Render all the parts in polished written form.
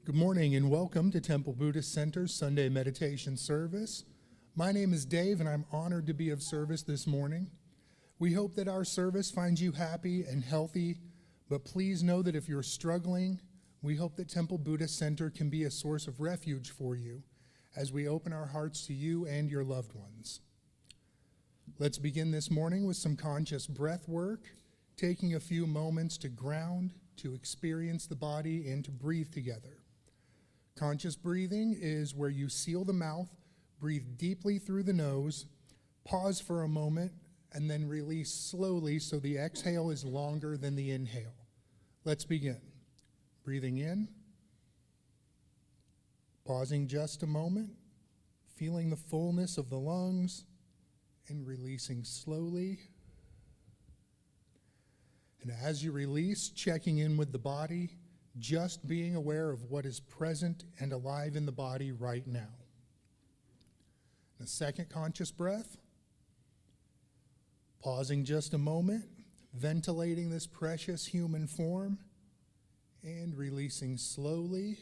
Good morning and welcome to Temple Buddhist Center's Sunday meditation service. My name is Dave and I'm honored to be of service this morning. We hope that our service finds you happy and healthy, but please know that if you're struggling, we hope that Temple Buddhist Center can be a source of refuge for you as we open our hearts to you and your loved ones. Let's begin this morning with some conscious breath work, taking a few moments to ground, to experience the body, and to breathe together. Conscious breathing is where you seal the mouth, breathe deeply through the nose, pause for a moment, and then release slowly so the exhale is longer than the inhale. Let's begin. Breathing in, pausing just a moment, feeling the fullness of the lungs, and releasing slowly. And as you release, checking in with the body, just being aware of what is present and alive in the body right now. The second conscious breath, pausing just a moment, ventilating this precious human form, and releasing slowly.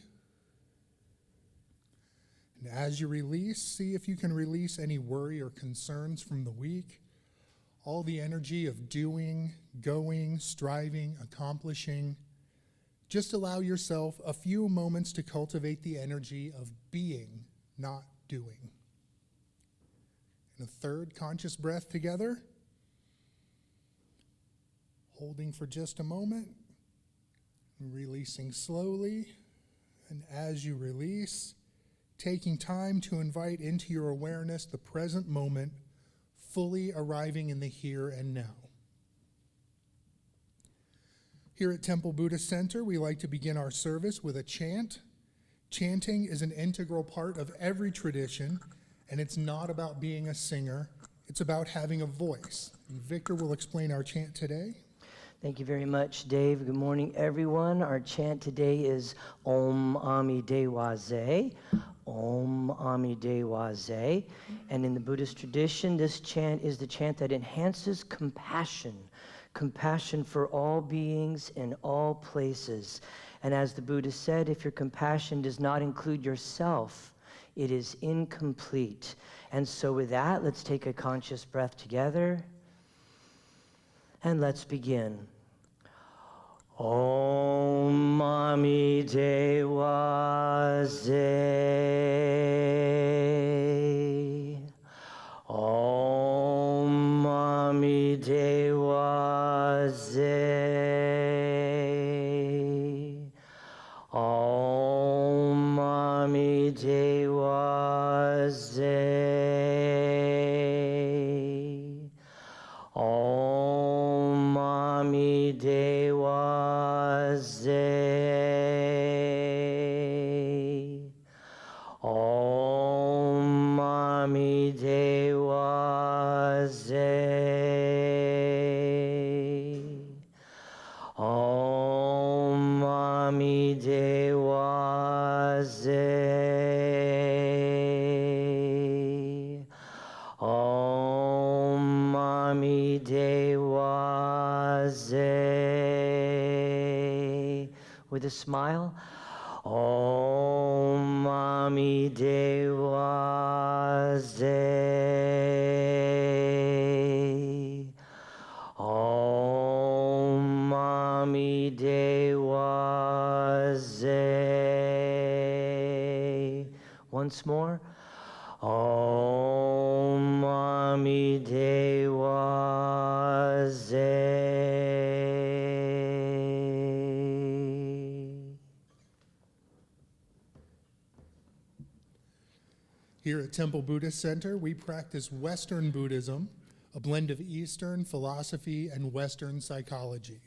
And as you release, see if you can release any worry or concerns from the week. All the energy of doing, going, striving, accomplishing. Just allow yourself a few moments to cultivate the energy of being, not doing. And a third conscious breath together. Holding for just a moment. Releasing slowly. And as you release, taking time to invite into your awareness the present moment, fully arriving in the here and now. Here at Temple Buddhist Center, we like to begin our service with a chant. Chanting is an integral part of every tradition, and it's not about being a singer. It's about having a voice. And Victor will explain our chant today. Thank you very much, Dave. Good morning, everyone. Our chant today is Om Ami Dewa Ze. Om Ami Dewa Ze. And in the Buddhist tradition, this chant is the chant that enhances compassion. Compassion for all beings in all places. And as the Buddha said, if your compassion does not include yourself, it is incomplete. And so with that, let's take a conscious breath together. And let's begin. Om Ami Dewa Ze. Om Ami Dewa Ze. Om Ami Dewa Ze. Om Ami Dewa Ze. Om Ami Dewa Ze. Om Ami Dewa Ze. Om Ami Dewa Ze. With a smile. Om Ami Dewa Ze. Om Ami Dewa Ze. Once more. Om Ami Dewa Ze. Here at Temple Buddhist Center, we practice Western Buddhism, a blend of Eastern philosophy and Western psychology.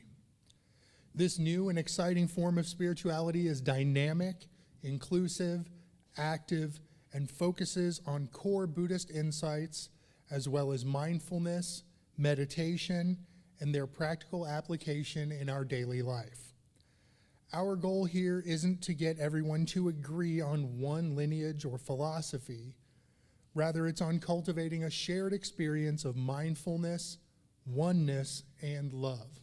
This new and exciting form of spirituality is dynamic, inclusive, active, and focuses on core Buddhist insights as well as mindfulness, meditation, and their practical application in our daily life. Our goal here isn't to get everyone to agree on one lineage or philosophy. Rather, it's on cultivating a shared experience of mindfulness, oneness, and love.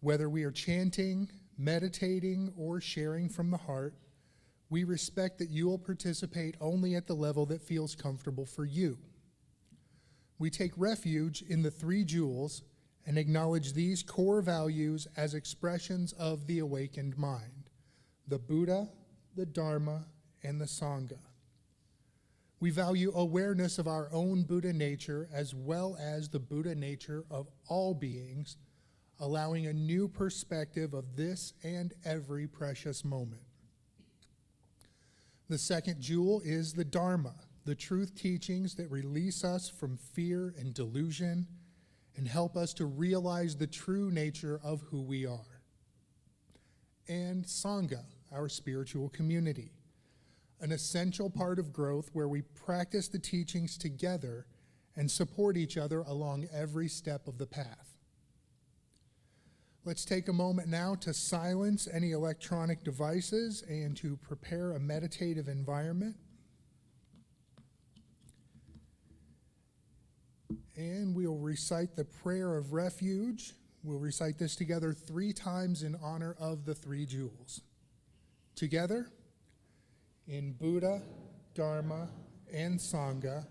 Whether we are chanting, meditating, or sharing from the heart, we respect that you will participate only at the level that feels comfortable for you. We take refuge in the three jewels and acknowledge these core values as expressions of the awakened mind: the Buddha, the Dharma, and the Sangha. We value awareness of our own Buddha nature as well as the Buddha nature of all beings, allowing a new perspective of this and every precious moment. The second jewel is the Dharma, the truth teachings that release us from fear and delusion and help us to realize the true nature of who we are. And Sangha, our spiritual community, an essential part of growth where we practice the teachings together and support each other along every step of the path. Let's take a moment now to silence any electronic devices and to prepare a meditative environment. And we'll recite the prayer of refuge. We'll recite this together 3 times in honor of the three jewels. Together, in Buddha, Dharma, and Sangha,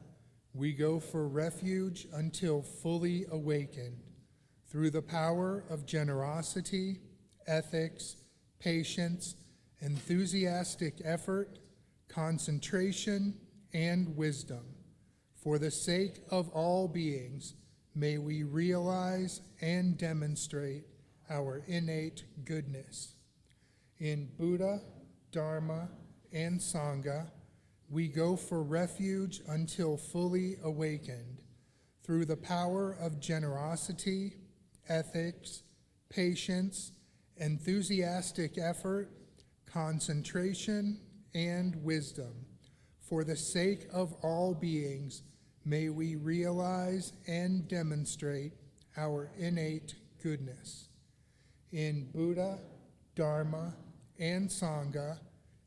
we go for refuge until fully awakened through the power of generosity, ethics, patience, enthusiastic effort, concentration, and wisdom. For the sake of all beings, may we realize and demonstrate our innate goodness. In Buddha, Dharma, and Sangha, we go for refuge until fully awakened through the power of generosity, ethics, patience, enthusiastic effort, concentration, and wisdom. For the sake of all beings, may we realize and demonstrate our innate goodness. In Buddha, Dharma, and Sangha,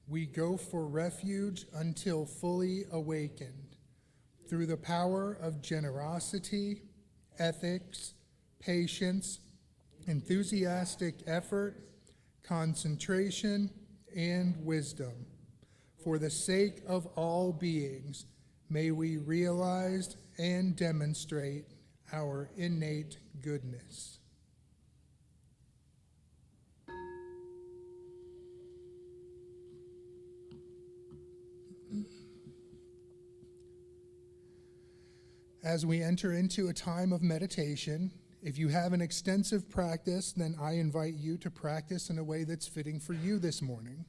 we go for refuge until fully awakened through the power of generosity, ethics, patience, enthusiastic effort, concentration, and wisdom. For the sake of all beings, may we realize and demonstrate our innate goodness. As we enter into a time of meditation, if you have an extensive practice, then I invite you to practice in a way that's fitting for you this morning.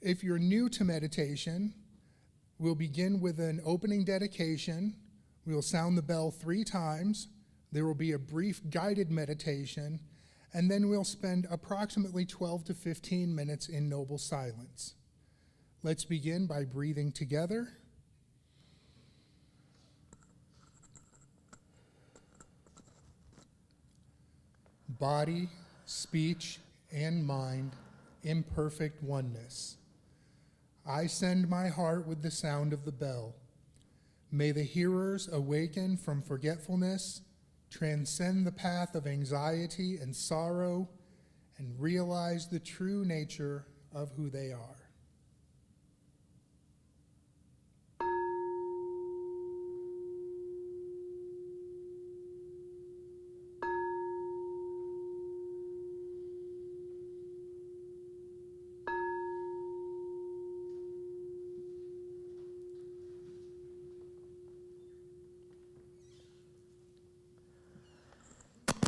If you're new to meditation, we'll begin with an opening dedication. We'll sound the bell 3 times. There will be a brief guided meditation, and then we'll spend approximately 12 to 15 minutes in noble silence. Let's begin by breathing together. Body, speech, and mind in perfect oneness. I send my heart with the sound of the bell. May the hearers awaken from forgetfulness, transcend the path of anxiety and sorrow, and realize the true nature of who they are.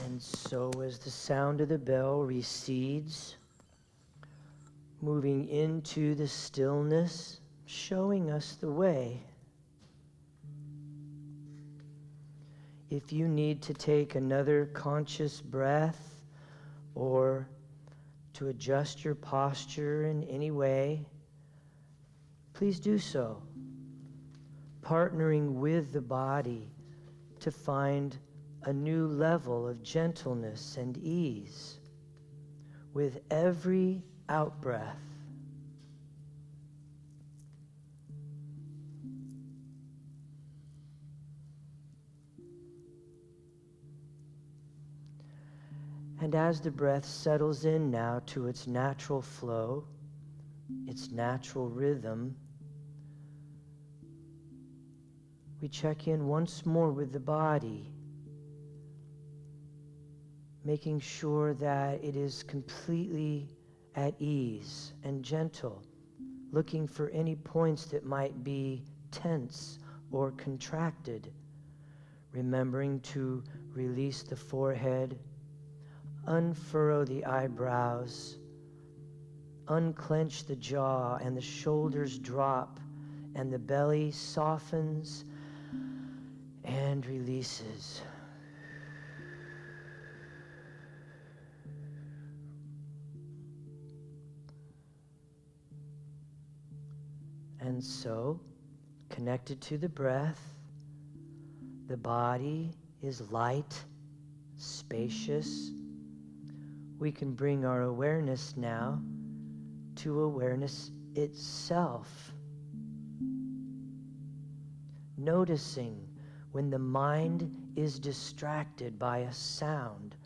And so as the sound of the bell recedes, moving into the stillness, showing us the way. If you need to take another conscious breath or to adjust your posture in any way, please do so, partnering with the body to find a new level of gentleness and ease with every out-breath. And as the breath settles in now to its natural flow, its natural rhythm, we check in once more with the body, making sure that it is completely at ease and gentle, looking for any points that might be tense or contracted, remembering to release the forehead, unfurrow the eyebrows, unclench the jaw, and the shoulders drop, and the belly softens and releases. And so, connected to the breath, the body is light, spacious. We can bring our awareness now to awareness itself. Noticing when the mind is distracted by a sound,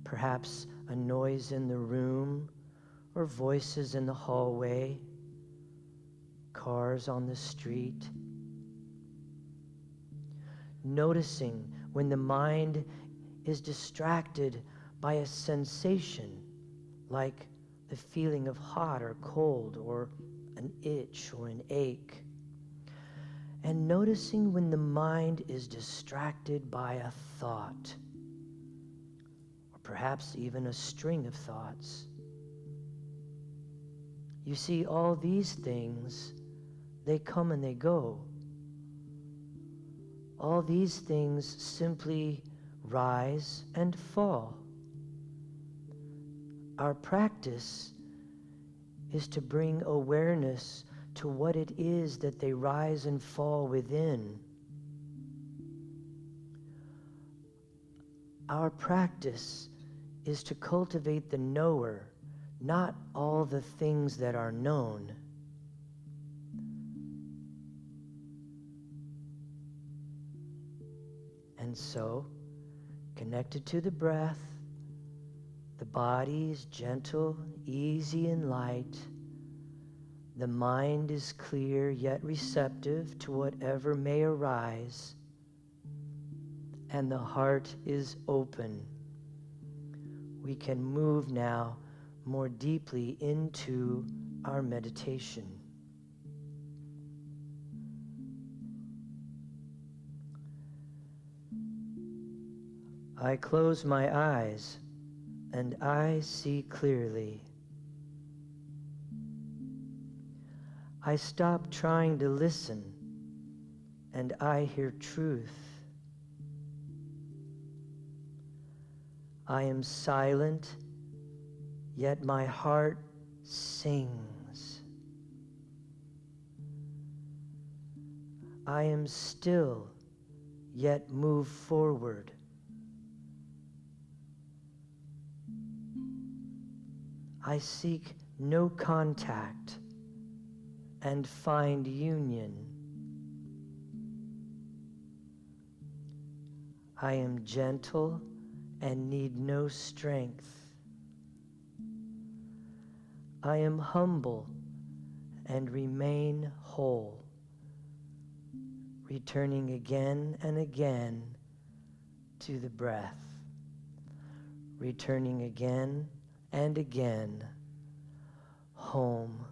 perhaps a noise in the room or voices in the hallway, cars on the street. Noticing when the mind is distracted by a sensation like the feeling of hot or cold or an itch or an ache. And noticing when the mind is distracted by a thought, or perhaps even a string of thoughts. You see, all these things, they come and they go. All these things simply rise and fall. Our practice is to bring awareness to what it is that they rise and fall within. Our practice is to cultivate the knower, not all the things that are known. And so, connected to the breath, the body is gentle, easy, and light. The mind is clear yet receptive to whatever may arise. And the heart is open. We can move now more deeply into our meditation. I close my eyes and I see clearly. I stop trying to listen and I hear truth. I am silent, yet my heart sings. I am still, yet move forward. I seek no contact and find union. I am gentle and need no strength. I am humble and remain whole, returning again and again to the breath, returning again and again home.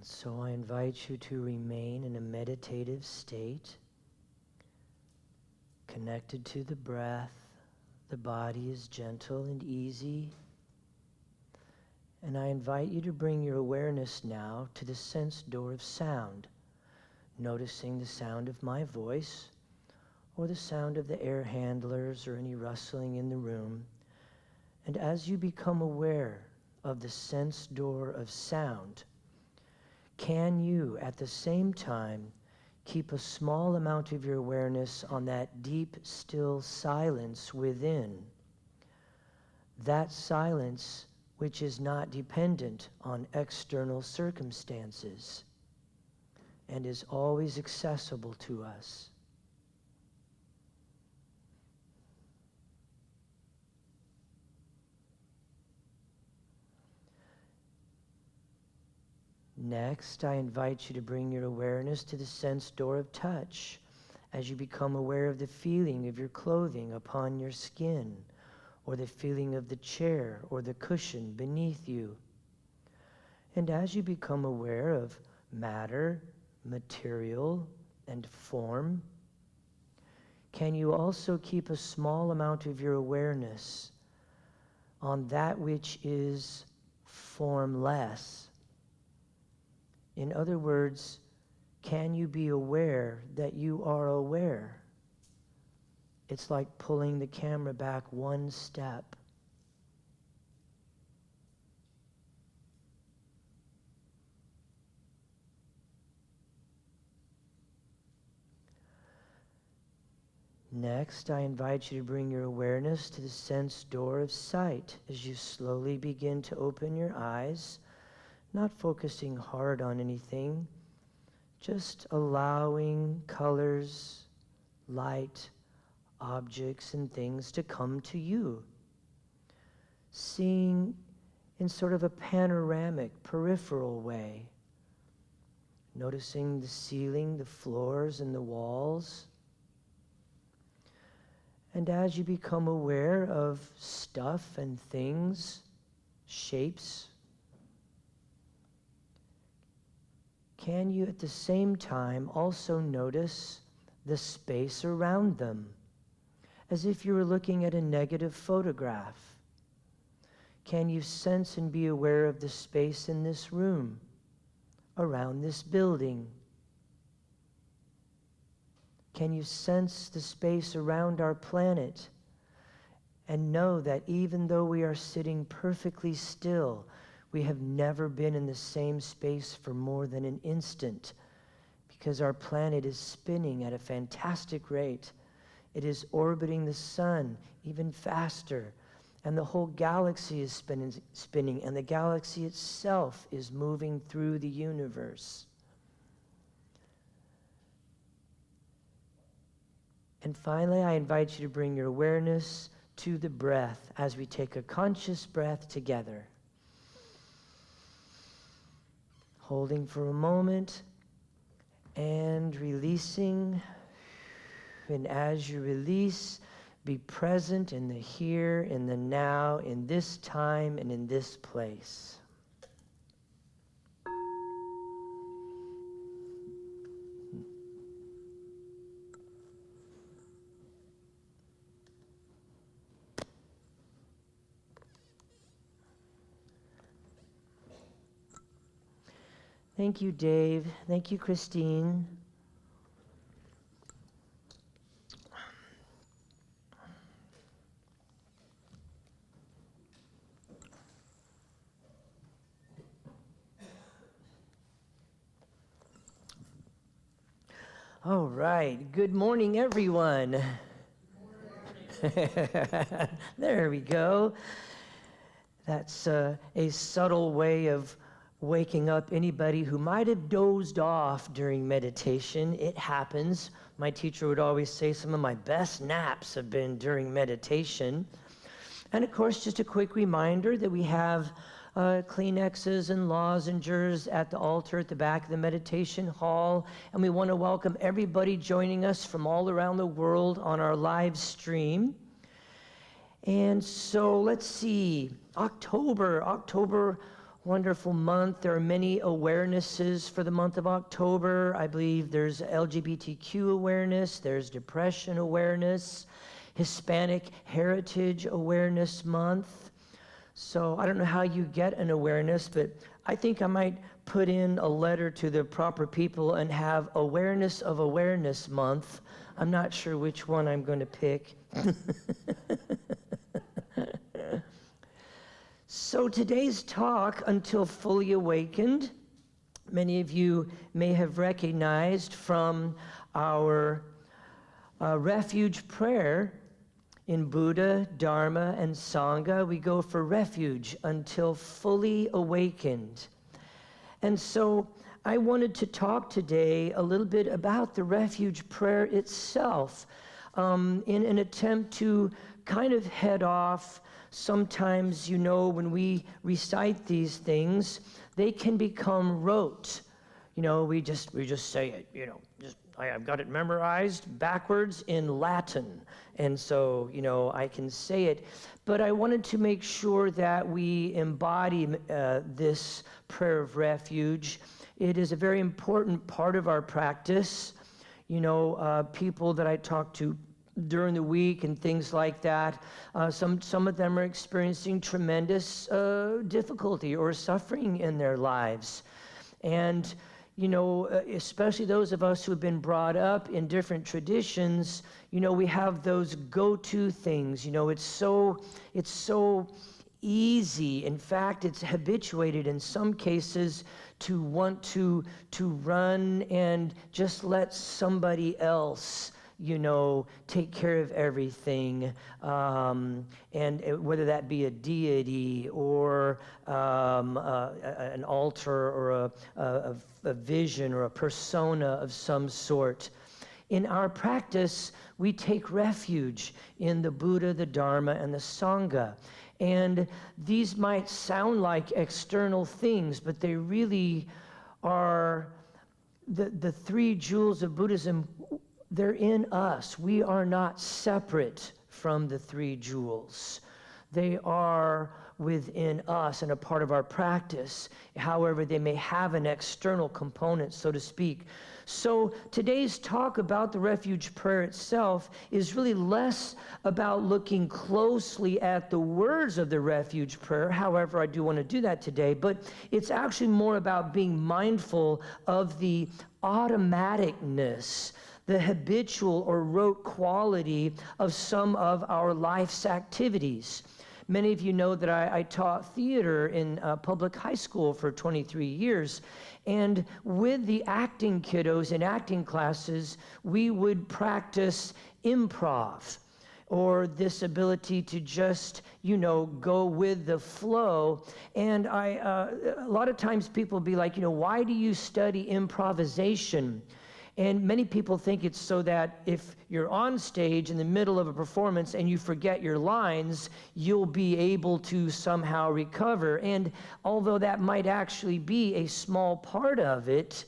So I invite you to remain in a meditative state, connected to the breath. The body is gentle and easy. And I invite you to bring your awareness now to the sense door of sound, noticing the sound of my voice or the sound of the air handlers or any rustling in the room. And as you become aware of the sense door of sound, can you at the same time keep a small amount of your awareness on that deep, still silence within? That silence which is not dependent on external circumstances and is always accessible to us. Next, I invite you to bring your awareness to the sense door of touch as you become aware of the feeling of your clothing upon your skin, or the feeling of the chair or the cushion beneath you. And as you become aware of matter, material, and form, can you also keep a small amount of your awareness on that which is formless? In other words, can you be aware that you are aware? It's like pulling the camera back one step. Next, I invite you to bring your awareness to the sense door of sight as you slowly begin to open your eyes, not focusing hard on anything, just allowing colors, light, objects, and things to come to you. Seeing in sort of a panoramic, peripheral way. Noticing the ceiling, the floors, and the walls. And as you become aware of stuff and things, shapes, can you at the same time also notice the space around them, as if you were looking at a negative photograph? Can you sense and be aware of the space in this room, around this building? Can you sense the space around our planet and know that even though we are sitting perfectly still, we have never been in the same space for more than an instant, because our planet is spinning at a fantastic rate. It is orbiting the sun even faster, and the whole galaxy is spinning, and the galaxy itself is moving through the universe. And finally, I invite you to bring your awareness to the breath as we take a conscious breath together. Holding for a moment and releasing. And as you release, be present in the here, in the now, in this time, and in this place. Thank you, Dave. Thank you, Christine. All right. Good morning, everyone. Good morning. There we go. That's a subtle way of waking up anybody who might have dozed off during meditation. It happens. My teacher would always say some of my best naps have been during meditation. And of course, just a quick reminder that we have Kleenexes and lozenges at the altar at the back of the meditation hall. And we want to welcome everybody joining us from all around the world on our live stream. And so let's see, October wonderful month. There are many awarenesses for the month of October. I believe there's LGBTQ awareness, there's depression awareness, Hispanic Heritage Awareness Month. So I don't know how you get an awareness, but I think I might put in a letter to the proper people and have Awareness of Awareness Month. I'm not sure which one I'm going to pick. So today's talk, Until Fully Awakened, many of you may have recognized from our refuge prayer in Buddha, Dharma, and Sangha. We go for refuge until fully awakened. And so I wanted to talk today a little bit about the refuge prayer itself in an attempt to kind of head off. Sometimes, you know, when we recite these things, they can become rote. You know, we just say it, you know, I've got it memorized backwards in Latin. And so, you know, I can say it. But I wanted to make sure that we embody this prayer of refuge. It is a very important part of our practice. You know, people that I talk to during the week and things like that, some of them are experiencing tremendous difficulty or suffering in their lives. And, you know, especially those of us who have been brought up in different traditions, you know, we have those go-to things. You know, it's so easy. In fact, it's habituated in some cases to want to run and just let somebody else, you know, take care of everything, and whether that be a deity or an altar or a vision or a persona of some sort. In our practice, we take refuge in the Buddha, the Dharma, and the Sangha. And these might sound like external things, but they really are the three jewels of Buddhism. They're in us. We are not separate from the three jewels. They are within us and a part of our practice. However, they may have an external component, so to speak. So today's talk about the refuge prayer itself is really less about looking closely at the words of the refuge prayer. However, I do want to do that today, but it's actually more about being mindful of the automaticness, the habitual or rote quality of some of our life's activities. Many of you know that I taught theater in public high school for 23 years. And with the acting kiddos in acting classes, we would practice improv, or this ability to just, you know, go with the flow. And a lot of times people be like, you know, why do you study improvisation? And many people think it's so that if you're on stage in the middle of a performance and you forget your lines, you'll be able to somehow recover. And although that might actually be a small part of it,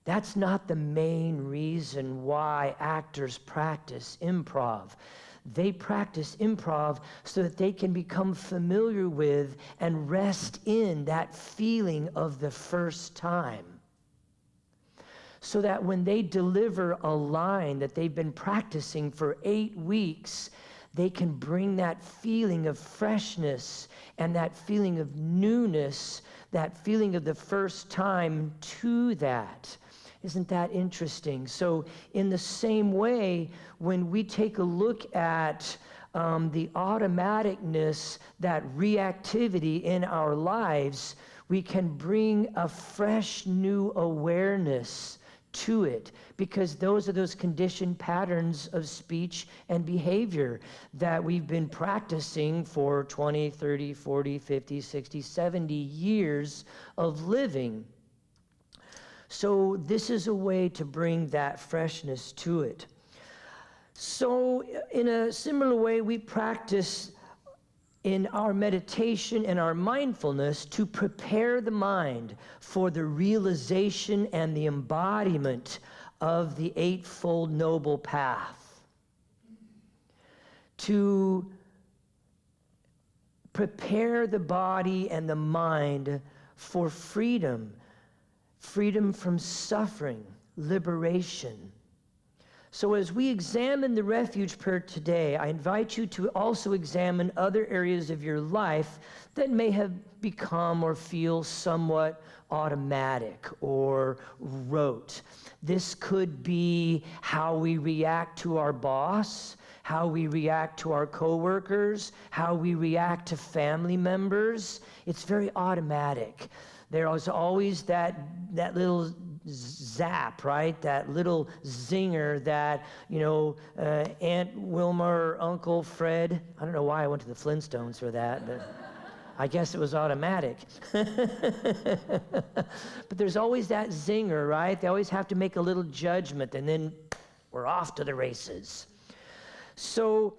that's not the main reason why actors practice improv. They practice improv so that they can become familiar with and rest in that feeling of the first time. So that when they deliver a line that they've been practicing for 8 weeks, they can bring that feeling of freshness and that feeling of newness, that feeling of the first time to that. Isn't that interesting? So in the same way, when we take a look at the automaticness, that reactivity in our lives, we can bring a fresh new awareness to it, because those are those conditioned patterns of speech and behavior that we've been practicing for 20, 30, 40, 50, 60, 70 years of living. So this is a way to bring that freshness to it. So in a similar way, we practice in our meditation and our mindfulness to prepare the mind for the realization and the embodiment of the Eightfold Noble Path. To prepare the body and the mind for freedom, freedom from suffering, liberation. So as we examine the refuge prayer today, I invite you to also examine other areas of your life that may have become or feel somewhat automatic or rote. This could be how we react to our boss, how we react to our coworkers, how we react to family members. It's very automatic. There is always that little zap, right? That little zinger that, Aunt Wilma or Uncle Fred, I don't know why I went to the Flintstones for that, but I guess it was automatic. But there's always that zinger, right? They always have to make a little judgment, and then we're off to the races. So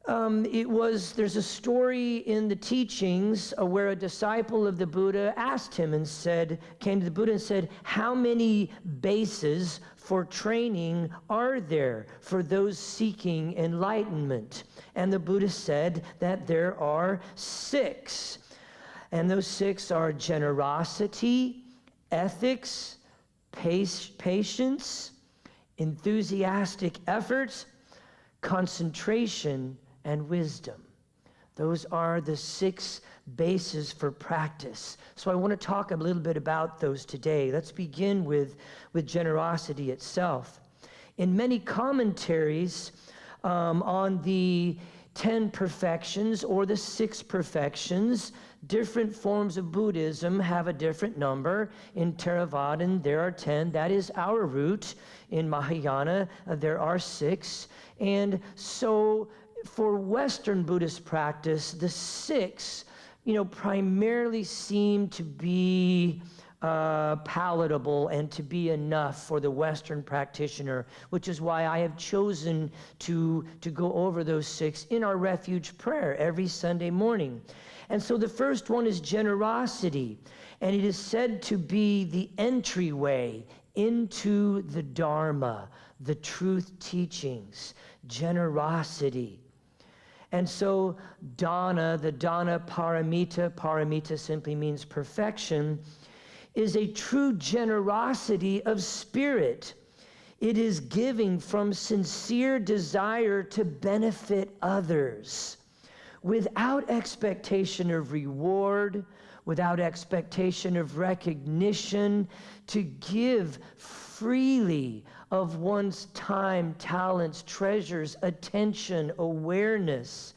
there's a story in the teachings where a disciple of the Buddha asked him and came to the Buddha and said, how many bases for training are there for those seeking enlightenment? And the Buddha said that there are 6. And those 6 are generosity, ethics, patience, enthusiastic effort, concentration, and wisdom. Those are the 6 bases for practice. So I want to talk a little bit about those today. Let's begin with generosity itself. In many commentaries on the 10 perfections or the 6 perfections, different forms of Buddhism have a different number. In Theravadan, there are 10. That is our root. In Mahayana, there are 6. And so for Western Buddhist practice, the 6, primarily seem to be palatable and to be enough for the Western practitioner, which is why I have chosen to go over those 6 in our refuge prayer every Sunday morning. And so the first one is generosity, and it is said to be the entryway into the Dharma, the truth teachings, generosity. And so dana, the dana paramita simply means perfection, is a true generosity of spirit. It is giving from sincere desire to benefit others without expectation of reward, without expectation of recognition, to give freely of one's time, talents, treasures, attention, awareness.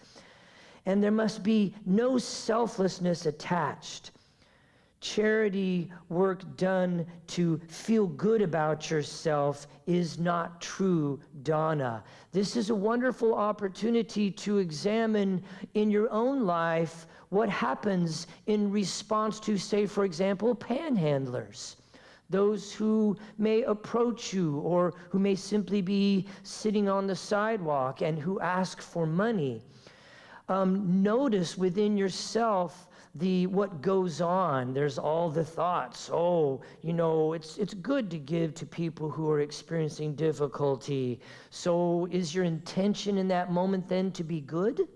And there must be no selflessness attached. Charity work done to feel good about yourself is not true dana. This is a wonderful opportunity to examine in your own life what happens in response to, say, for example, panhandlers. Those who may approach you or who may simply be sitting on the sidewalk and who ask for money. Notice within yourself what goes on. There's all the thoughts. It's good to give to people who are experiencing difficulty. So is your intention in that moment then to be good?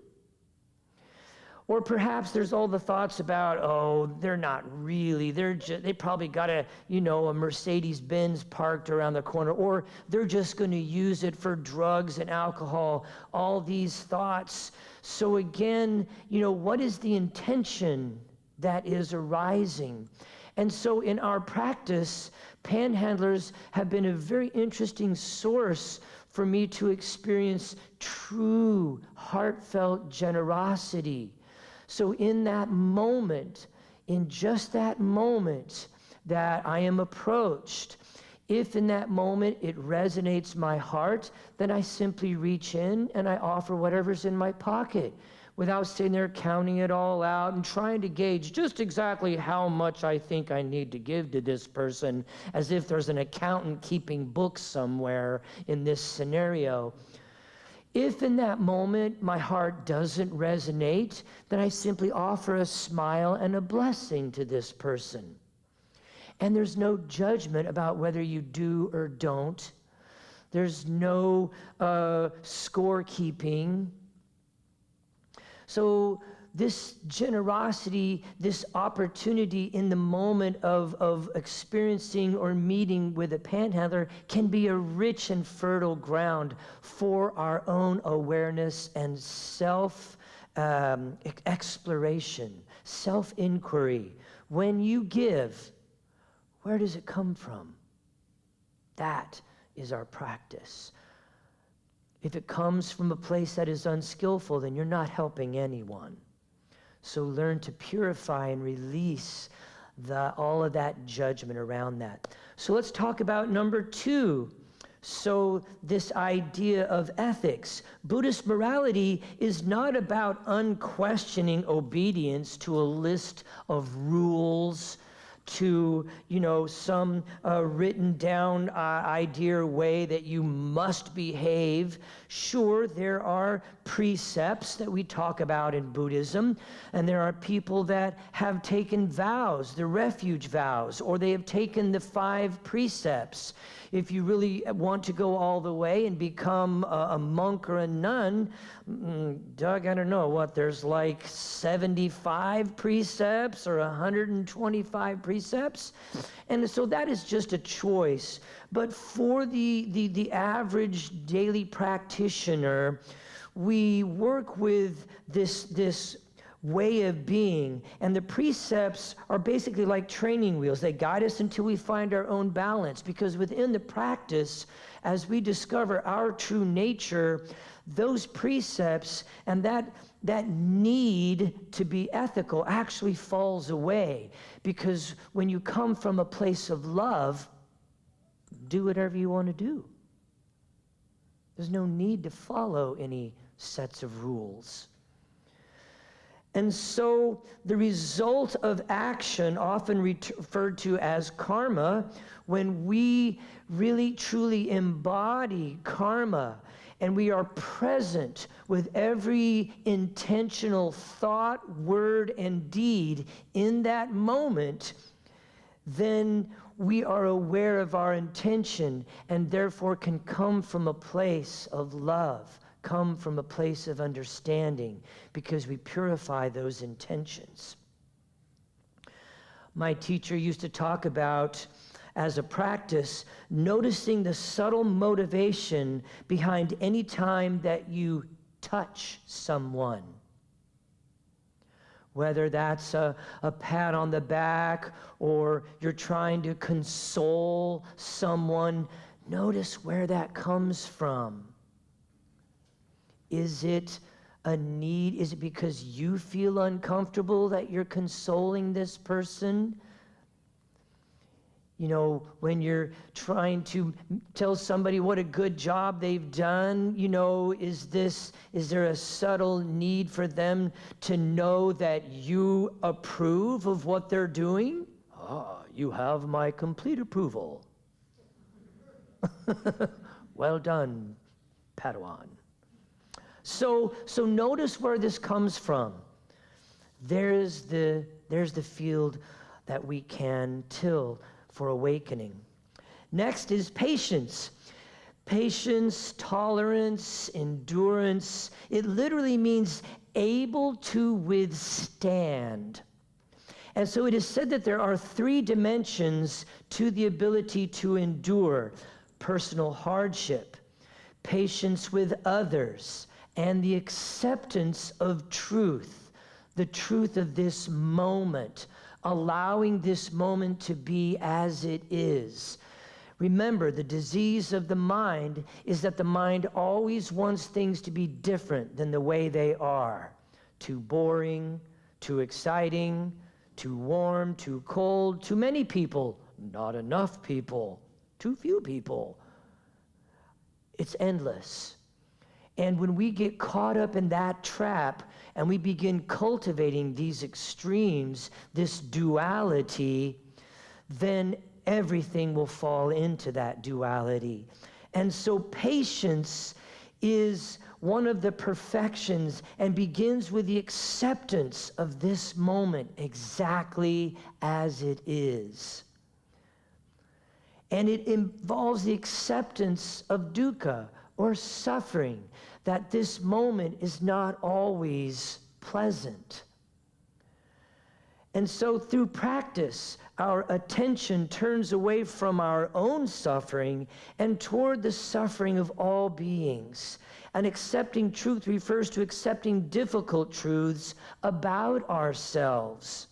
Or perhaps there's all the thoughts about, they're not really, they probably got a Mercedes-Benz parked around the corner, or they're just going to use it for drugs and alcohol, all these thoughts. So again, what is the intention that is arising? And so in our practice, panhandlers have been a very interesting source for me to experience true, heartfelt generosity. So in that moment, in just that moment that I am approached, if in that moment it resonates my heart, then I simply reach in and I offer whatever's in my pocket without sitting there counting it all out and trying to gauge just exactly how much I think I need to give to this person, as if there's an accountant keeping books somewhere in this scenario. If in that moment my heart doesn't resonate, then I simply offer a smile and a blessing to this person. And there's no judgment about whether you do or don't. There's no scorekeeping. So this generosity, this opportunity in the moment of experiencing or meeting with a panhandler can be a rich and fertile ground for our own awareness and exploration, self-inquiry. When you give, where does it come from? That is our practice. If it comes from a place that is unskillful, then you're not helping anyone. So learn to purify and release all of that judgment around that. So let's talk about number 2. So this idea of ethics. Buddhist morality is not about unquestioning obedience to a list of rules, to, some written down idea or way that you must behave. Sure, there are precepts that we talk about in Buddhism, and there are people that have taken vows, the refuge vows, or they have taken the 5 precepts. If you really want to go all the way and become a monk or a nun, Doug, I don't know what, there's like 75 precepts or 125 precepts. And so that is just a choice. But for the average daily practitioner, we work with this way of being, and the precepts are basically like training wheels. They guide us until we find our own balance, because within the practice, as we discover our true nature, those precepts and that need to be ethical actually falls away, because when you come from a place of love, do whatever you want to do. There's no need to follow any sets of rules. And so the result of action, often referred to as karma, when we really truly embody karma and we are present with every intentional thought, word, and deed in that moment, then we are aware of our intention and therefore can come from a place of love, come from a place of understanding, because we purify those intentions. My teacher used to talk about, as a practice, noticing the subtle motivation behind any time that you touch someone. Whether that's a pat on the back or you're trying to console someone, notice where that comes from. Is it a need? Is it because you feel uncomfortable that you're consoling this person? When you're trying to tell somebody what a good job they've done, is there a subtle need for them to know that you approve of what they're doing? You have my complete approval. Well done, Padawan. So notice where this comes from. There's the field that we can till for awakening. Next is patience. Patience, tolerance, endurance. It literally means able to withstand. And so it is said that there are 3 dimensions to the ability to endure: personal hardship, patience with others, and the acceptance of truth, the truth of this moment, allowing this moment to be as it is. Remember, the disease of the mind is that the mind always wants things to be different than the way they are. Too boring, too exciting, too warm, too cold, too many people, not enough people, too few people. It's endless. And when we get caught up in that trap and we begin cultivating these extremes, this duality, then everything will fall into that duality. And so patience is one of the perfections and begins with the acceptance of this moment exactly as it is. And it involves the acceptance of dukkha, or suffering, that this moment is not always pleasant. And so through practice, our attention turns away from our own suffering and toward the suffering of all beings. And accepting truth refers to accepting difficult truths about ourselves.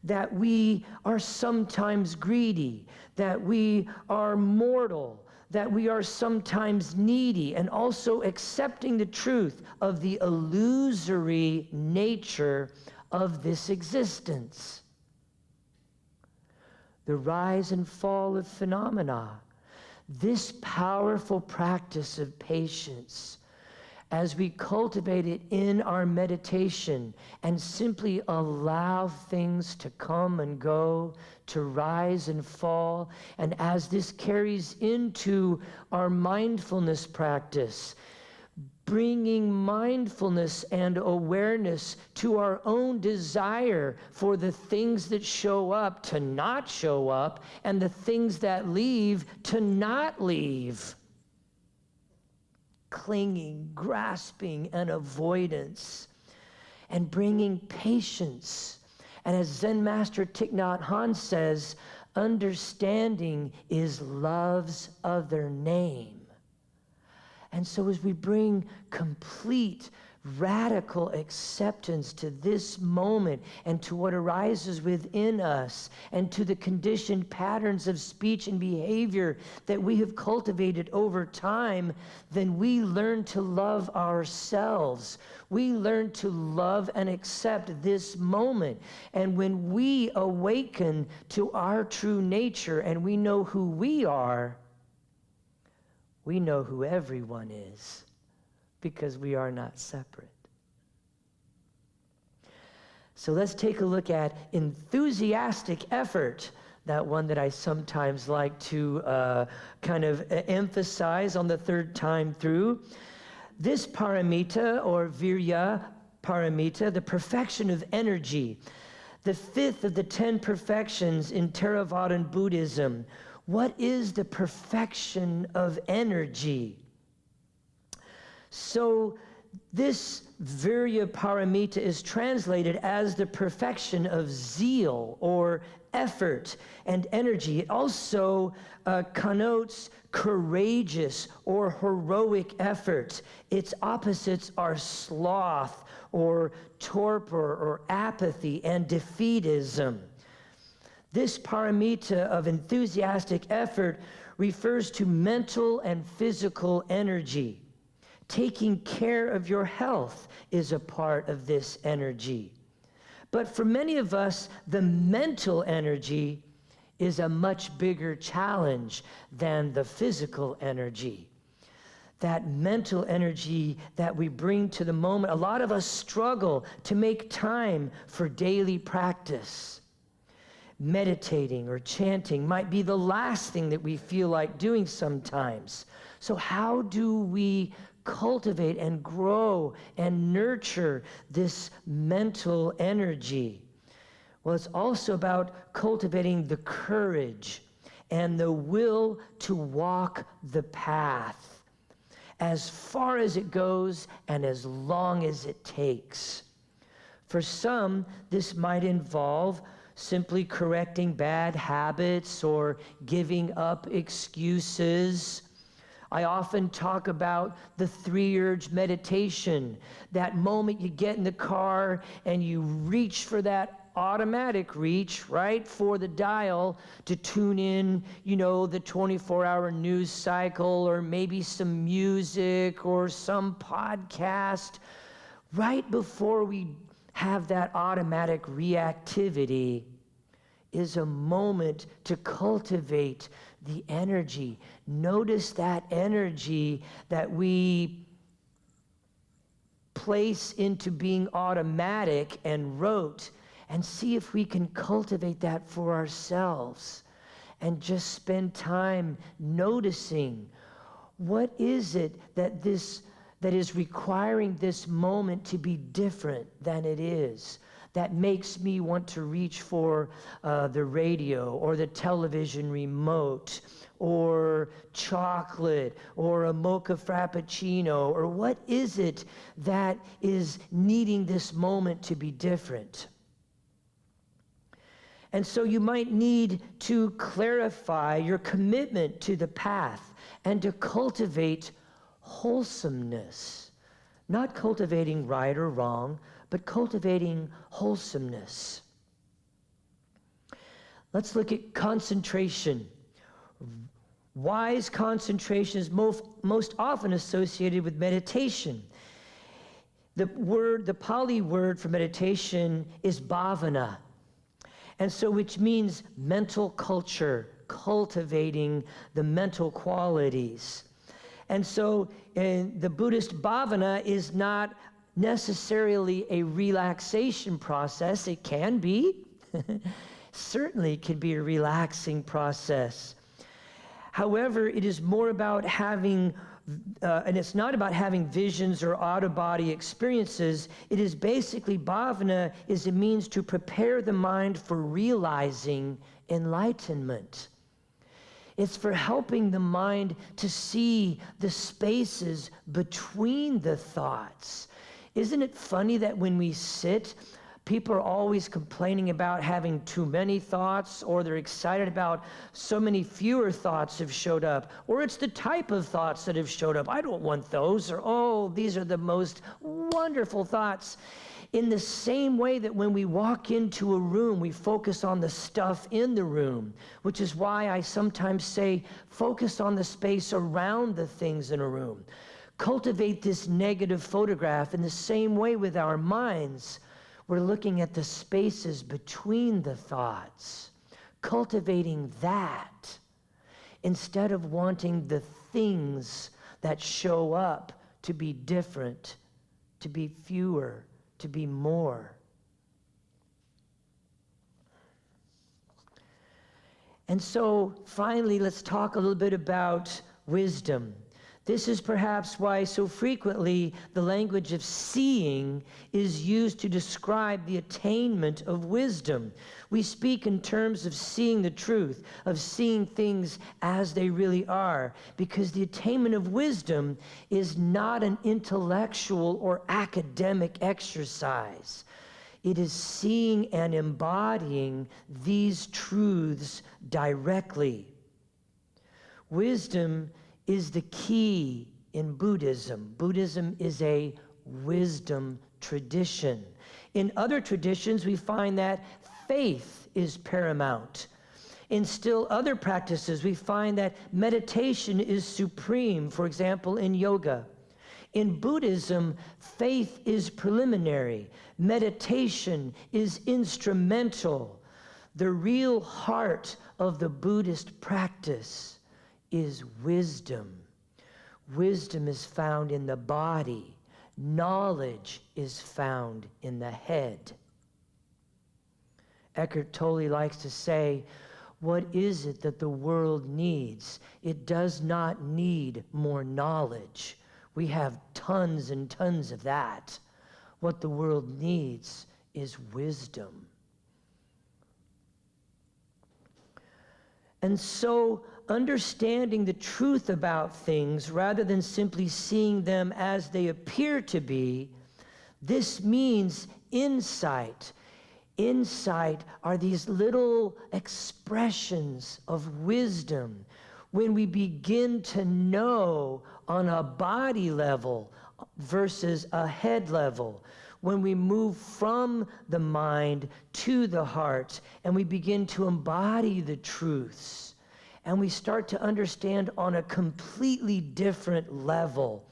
That we are sometimes greedy, that we are mortal, that we are sometimes needy, and also accepting the truth of the illusory nature of this existence. The rise and fall of phenomena. This powerful practice of patience, as we cultivate it in our meditation and simply allow things to come and go, to rise and fall, and as this carries into our mindfulness practice, bringing mindfulness and awareness to our own desire for the things that show up to not show up, and the things that leave to not leave. Clinging, grasping, and avoidance, and bringing patience. And as Zen Master Thich Nhat Hanh says, understanding is love's other name. And so as we bring complete, radical acceptance to this moment and to what arises within us and to the conditioned patterns of speech and behavior that we have cultivated over time, then we learn to love ourselves. We learn to love and accept this moment. And when we awaken to our true nature and we know who we are, we know who everyone is, because we are not separate. So let's take a look at enthusiastic effort, that one that I sometimes like to kind of emphasize on the third time through. This paramita, or virya paramita, the perfection of energy, the fifth of the 10 perfections in Theravadan Buddhism. What is the perfection of energy? So this virya paramita is translated as the perfection of zeal or effort and energy. It also connotes courageous or heroic effort. Its opposites are sloth or torpor or apathy and defeatism. This paramita of enthusiastic effort refers to mental and physical energy. Taking care of your health is a part of this energy. But for many of us, the mental energy is a much bigger challenge than the physical energy. That mental energy that we bring to the moment, a lot of us struggle to make time for daily practice. Meditating or chanting might be the last thing that we feel like doing sometimes. So how do we cultivate and grow and nurture this mental energy? Well, it's also about cultivating the courage and the will to walk the path as far as it goes and as long as it takes. For some, this might involve simply correcting bad habits or giving up excuses. I often talk about the 3-urge meditation, that moment you get in the car and you reach for that automatic reach, right, for the dial to tune in, the 24-hour news cycle or maybe some music or some podcast. Right before we have that automatic reactivity is a moment to cultivate the energy. Notice that energy that we place into being automatic and rote, and see if we can cultivate that for ourselves and just spend time noticing what is it that is requiring this moment to be different than it is. that makes me want to reach for the radio or the television remote or chocolate or a mocha frappuccino? Or what is it that is needing this moment to be different? And so you might need to clarify your commitment to the path and to cultivate wholesomeness. Not cultivating right or wrong, but cultivating wholesomeness. Let's look at concentration. Wise concentration is most often associated with meditation. The Pali word for meditation is bhavana. And so, which means mental culture, cultivating the mental qualities. And so, the Buddhist bhavana is not necessarily a relaxation process. It can be. Certainly it can be a relaxing process. However, it is more about having, and it's not about having visions or out-of-body experiences. It is basically, bhavana is a means to prepare the mind for realizing enlightenment. It's for helping the mind to see the spaces between the thoughts. Isn't it funny that when we sit, people are always complaining about having too many thoughts, or they're excited about so many fewer thoughts have showed up, or it's the type of thoughts that have showed up. I don't want those, or oh, these are the most wonderful thoughts. In the same way that when we walk into a room, we focus on the stuff in the room, which is why I sometimes say, focus on the space around the things in a room. Cultivate this negative photograph. In the same way with our minds, we're looking at the spaces between the thoughts, cultivating that, instead of wanting the things that show up to be different, to be fewer, to be more. And so, finally, let's talk a little bit about wisdom. This is perhaps why so frequently the language of seeing is used to describe the attainment of wisdom. We speak in terms of seeing the truth, of seeing things as they really are, because the attainment of wisdom is not an intellectual or academic exercise. It is seeing and embodying these truths directly. Wisdom is the key in Buddhism. Buddhism is a wisdom tradition. In other traditions, we find that faith is paramount. In still other practices, we find that meditation is supreme, for example, in yoga. In Buddhism, faith is preliminary. Meditation is instrumental. The real heart of the Buddhist practice is wisdom. Wisdom is found in the body. Knowledge is found in the head. Eckhart Tolle likes to say, what is it that the world needs? It does not need more knowledge. We have tons and tons of that. What the world needs is wisdom. And so, understanding the truth about things rather than simply seeing them as they appear to be, this means insight. Insight are these little expressions of wisdom when we begin to know on a body level versus a head level. When we move from the mind to the heart and we begin to embody the truths and we start to understand on a completely different level.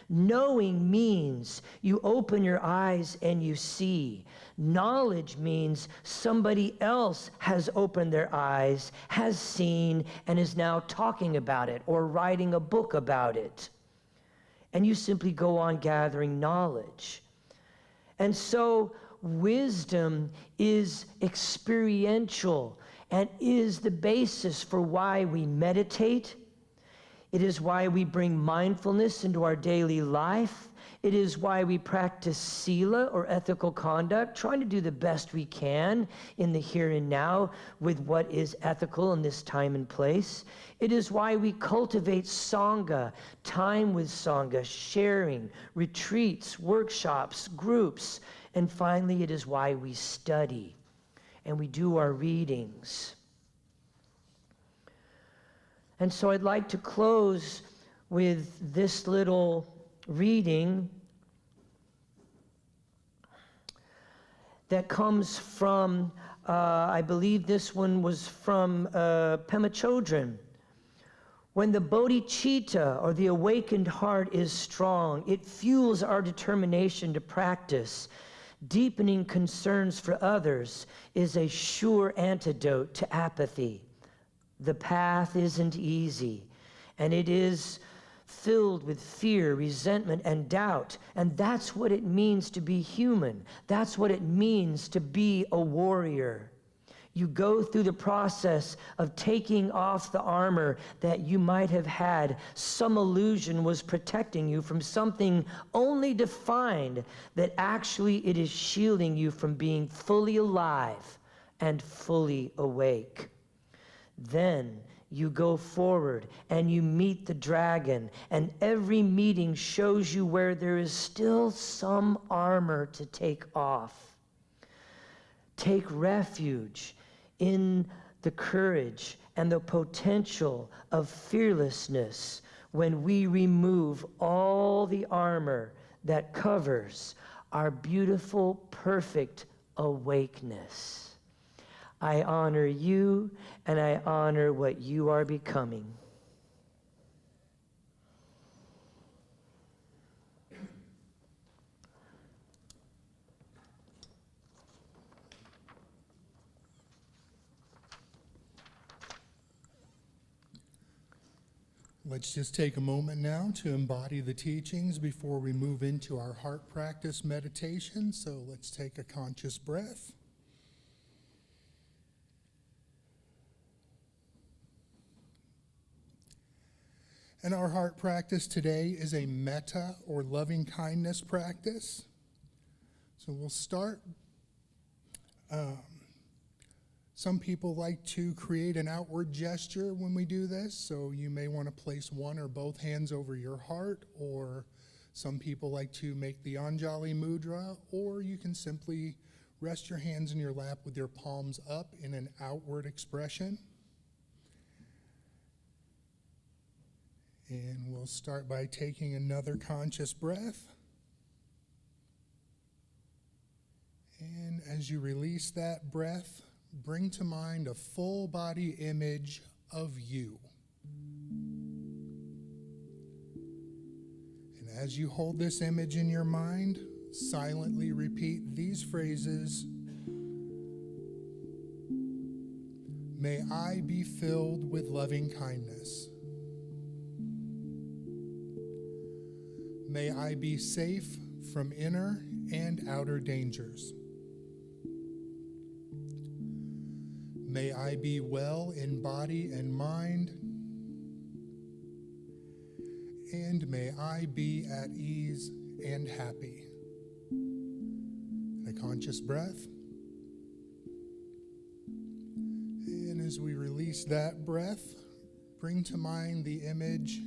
Knowing means you open your eyes and you see. Knowledge means somebody else has opened their eyes, has seen, and is now talking about it or writing a book about it. And you simply go on gathering knowledge. And so wisdom is experiential and is the basis for why we meditate. It is why we bring mindfulness into our daily life. It is why we practice sila, or ethical conduct, trying to do the best we can in the here and now with what is ethical in this time and place. It is why we cultivate sangha, time with sangha, sharing, retreats, workshops, groups. And finally, it is why we study and we do our readings. And so I'd like to close with this little reading that comes from, I believe this one was from Pema Chodron. When the bodhicitta, or the awakened heart, is strong, it fuels our determination to practice. Deepening concerns for others is a sure antidote to apathy. The path isn't easy, and it is filled with fear, resentment, and doubt. And that's what it means to be human. That's what it means to be a warrior. You go through the process of taking off the armor that you might have had. Some illusion was protecting you from something only to find that actually it is shielding you from being fully alive and fully awake. Then you go forward and you meet the dragon, and every meeting shows you where there is still some armor to take off. Take refuge in the courage and the potential of fearlessness when we remove all the armor that covers our beautiful, perfect awakeness. I honor you, and I honor what you are becoming. Let's just take a moment now to embody the teachings before we move into our heart practice meditation. So let's take a conscious breath. And our heart practice today is a metta, or loving kindness practice. So we'll start. Some people like to create an outward gesture when we do this, so you may want to place one or both hands over your heart, or some people like to make the Anjali mudra, or you can simply rest your hands in your lap with your palms up in an outward expression. And we'll start by taking another conscious breath. And as you release that breath, bring to mind a full body image of you. And as you hold this image in your mind, silently repeat these phrases. May I be filled with loving kindness. May I be safe from inner and outer dangers. May I be well in body and mind. And may I be at ease and happy. A conscious breath. And as we release that breath, bring to mind the image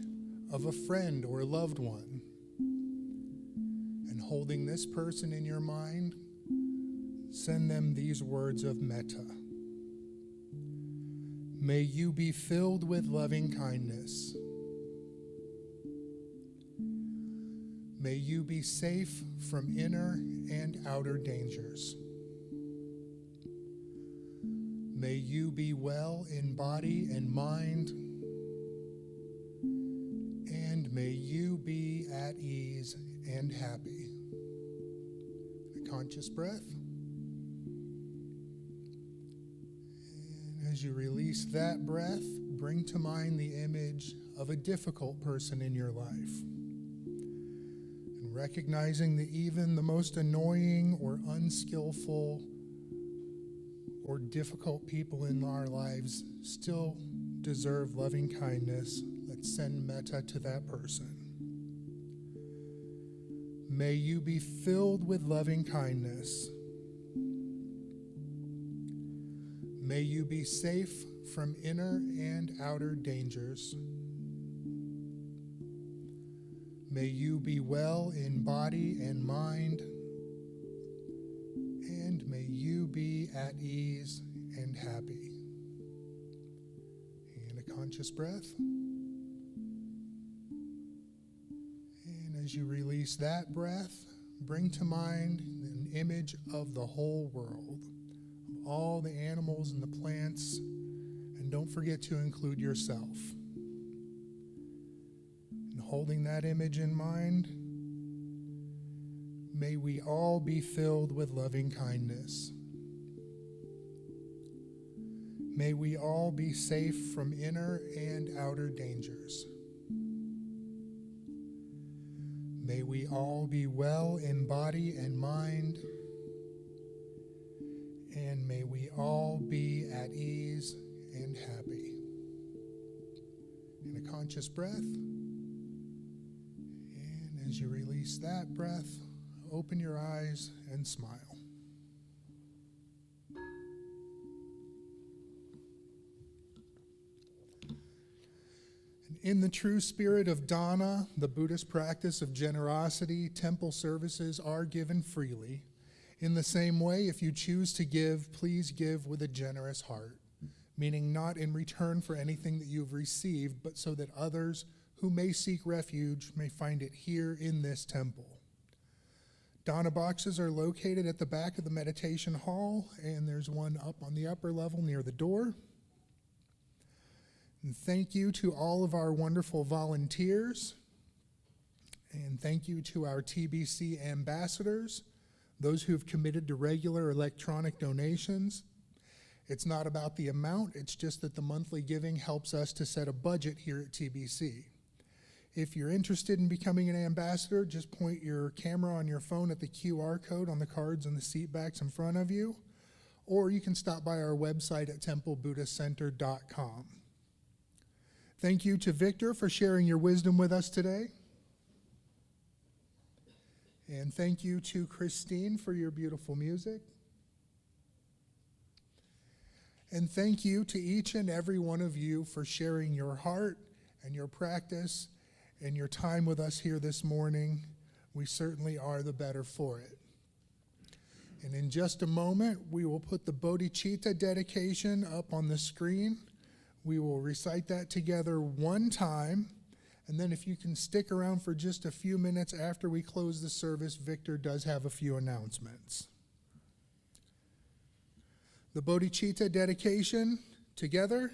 of a friend or loved one. And holding this person in your mind, send them these words of metta. May you be filled with loving kindness. May you be safe from inner and outer dangers. May you be well in body and mind. And may you be at ease and happy. A conscious breath. As you release that breath, bring to mind the image of a difficult person in your life. And recognizing that even the most annoying or unskillful or difficult people in our lives still deserve loving kindness. Let's send metta to that person. May you be filled with loving kindness. May you be safe from inner and outer dangers. May you be well in body and mind, and may you be at ease and happy. And a conscious breath. And as you release that breath, bring to mind an image of the whole world, of all the animals and the plants, and don't forget to include yourself. And holding that image in mind, may we all be filled with loving kindness. May we all be safe from inner and outer dangers. May we all be well in body and mind, and may we all be at ease and happy. In a conscious breath, and as you release that breath, open your eyes and smile. In the true spirit of dana, the Buddhist practice of generosity, temple services are given freely. In the same way, if you choose to give, please give with a generous heart, meaning not in return for anything that you've received, but so that others who may seek refuge may find it here in this temple. Dana boxes are located at the back of the meditation hall, and there's one up on the upper level near the door. And thank you to all of our wonderful volunteers, and thank you to our TBC ambassadors, those who have committed to regular electronic donations. It's not about the amount, it's just that the monthly giving helps us to set a budget here at TBC. If you're interested in becoming an ambassador, just point your camera on your phone at the QR code on the cards and the seat backs in front of you, or you can stop by our website at templebuddhistcenter.com. Thank you to Victor for sharing your wisdom with us today. And thank you to Christine for your beautiful music. And thank you to each and every one of you for sharing your heart and your practice and your time with us here this morning. We certainly are the better for it. And in just a moment, we will put the bodhicitta dedication up on the screen. We will recite that together one time, and then if you can stick around for just a few minutes after we close the service, Victor does have a few announcements. The bodhicitta dedication together.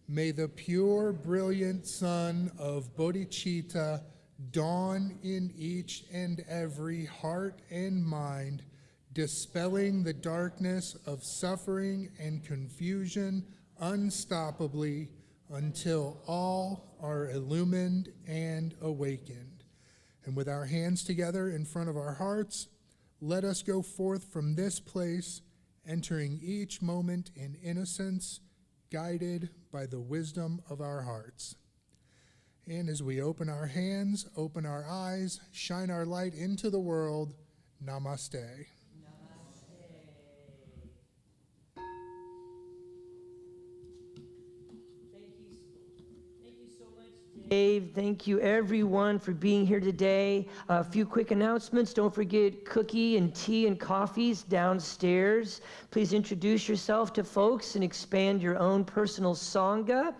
May the pure, brilliant sun of bodhicitta dawn in each and every heart and mind, dispelling the darkness of suffering and confusion unstoppably until all are illumined and awakened. And with our hands together in front of our hearts, let us go forth from this place, entering each moment in innocence, guided by the wisdom of our hearts. And as we open our hands, open our eyes, shine our light into the world, namaste. Dave, thank you everyone for being here today. A few quick announcements. Don't forget cookie and tea and coffees downstairs. Please introduce yourself to folks and expand your own personal sangha.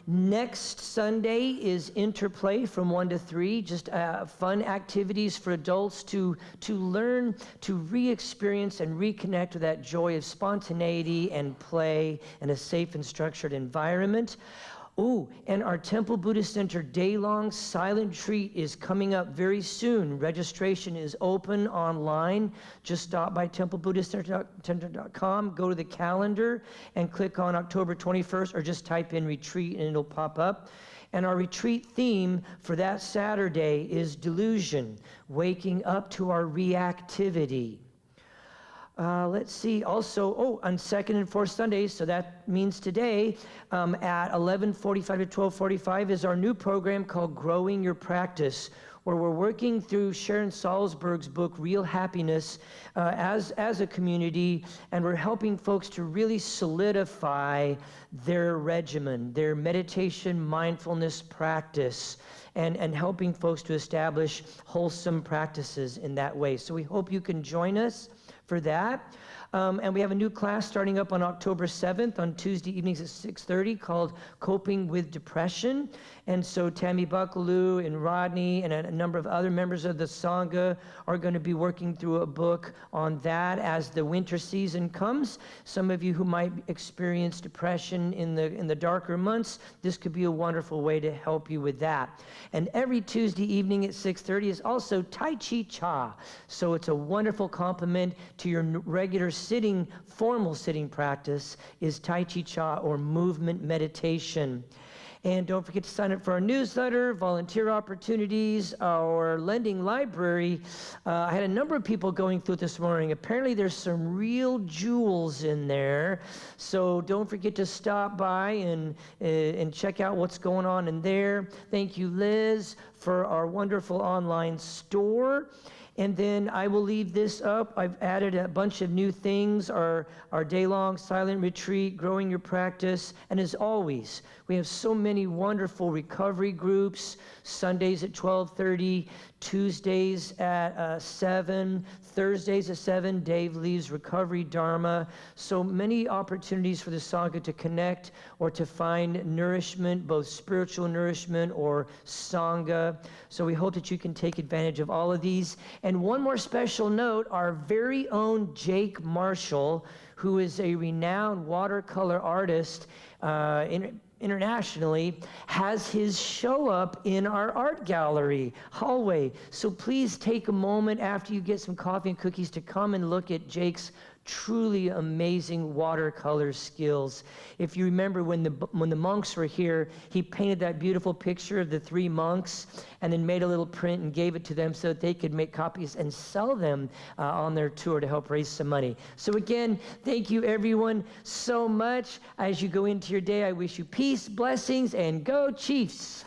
Next Sunday is Interplay from 1 to 3, just fun activities for adults to learn to re-experience and reconnect with that joy of spontaneity and play in a safe and structured environment. Oh, and our Temple Buddhist Center day-long silent retreat is coming up very soon. Registration is open online. Just stop by templebuddhistcenter.com, go to the calendar, and click on October 21st, or just type in retreat and it'll pop up. And our retreat theme for that Saturday is delusion, waking up to our reactivity. Let's see, also, on second and fourth Sundays, so that means today, at 11:45 to 12:45 is our new program called Growing Your Practice. where we're working through Sharon Salzberg's book, Real Happiness, as a community, and we're helping folks to really solidify their regimen, their meditation, mindfulness practice, and helping folks to establish wholesome practices in that way. So we hope you can join us for that. And we have a new class starting up on October 7th on Tuesday evenings at 6:30 called Coping with Depression. And so Tammy Buckaloo and Rodney and a number of other members of the Sangha are going to be working through a book on that as the winter season comes. Some of you who might experience depression in the darker months, this could be a wonderful way to help you with that. And every Tuesday evening at 6:30 is also Tai Chi Cha. So it's a wonderful complement to your regular formal sitting practice is Tai Chi Cha, or movement meditation. And don't forget to sign up for our newsletter, volunteer opportunities, our lending library. I had a number of people going through it this morning. Apparently there's some real jewels in there. So don't forget to stop by and check out what's going on in there. Thank you, Liz, for our wonderful online store. And then I will leave this up. I've added a bunch of new things, our day-long silent retreat, growing your practice. And as always, we have so many wonderful recovery groups, Sundays at 12:30, Tuesdays at 7, Thursdays at 7, Dave leads Recovery Dharma. So many opportunities for the Sangha to connect or to find nourishment, both spiritual nourishment or Sangha. So we hope that you can take advantage of all of these. And one more special note, our very own Jake Marshall, who is a renowned watercolor artist internationally, has his show up in our art gallery hallway. So please take a moment after you get some coffee and cookies to come and look at Jake's truly amazing watercolor skills. If you remember when the monks were here, he painted that beautiful picture of the 3 monks and then made a little print and gave it to them so that they could make copies and sell them on their tour to help raise some money. So again, thank you everyone so much. As you go into your day, I wish you peace, blessings, and go Chiefs.